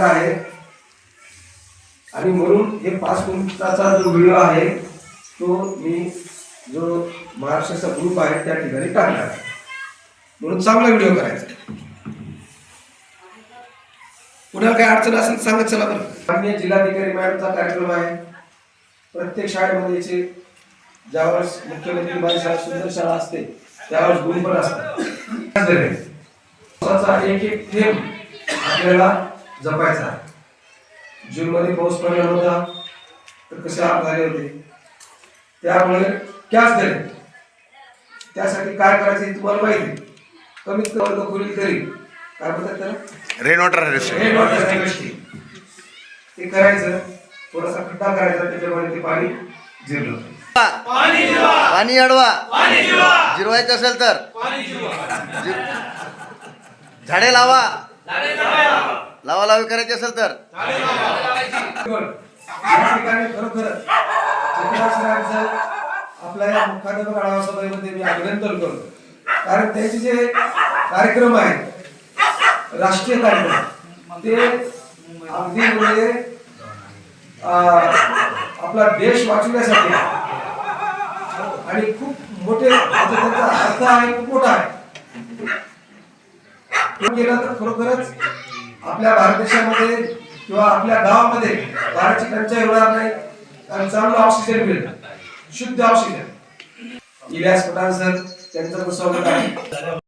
आहे आणि म्हणून हे 5 मिनिटाचा जो व्हिडिओ आहे तो मी जो महाराष्ट्राचा ग्रुप आहे त्या ठिकाणी टाकणार आहे, म्हणून चांगला व्हिडिओ करायचा. कुणाला काय अडचण असेल सांगत चला बरं. माननीय जिल्हाधिकारी मॅडमचा कार्यक्रम आहे. प्रत्येक शाळेमध्ये याचे ज्यावेळेस मुख्यमंत्री माझी शाळा सुंदर शाळा असते त्यावेळेस गुण पण असतात. एक एक थेंब आपल्याला जपायचा. जून मध्ये पाऊस पडला होता तर कसे आप झाले होते, त्यामुळे कॅच दिले. त्यासाठी काय करायचं तुम्हाला माहिती. कमीत कमी वर्ग खोली तरी काय म्हणतात त्याला रेन वॉटर हार्वेस्टिंग ते करायचं. थोडासा खड्डा करायचा, त्याच्यामध्ये ते पाणी जिरलं. पाणी अडवा, जिरवायचं असेल तर झाडे लावा, लावालावी करायची असेल तर या ठिकाणी खरोखरच आपल्या या मुख्याध्यापक आढावा सभेमध्ये मी अभिनंदन करतो. कारण त्यांचे जे कार्यक्रम आहेत राष्ट्रीय कार्यक्रम ते अगदी म्हणजे आपला देश वाचवण्यासाठी आणि खूप मोठे त्याचा अर्थ आहे, खूप मोठा आहे. केलं तर खरोखरच आपल्या भारत देशामध्ये किंवा आपल्या गावामध्ये पाण्याची टंचाई होणार नाही आणि चांगलं ऑक्सिजन मिळेल, शुद्ध ऑक्सिजन. इलियास पठाण सर त्यांचं स्वागत आहे.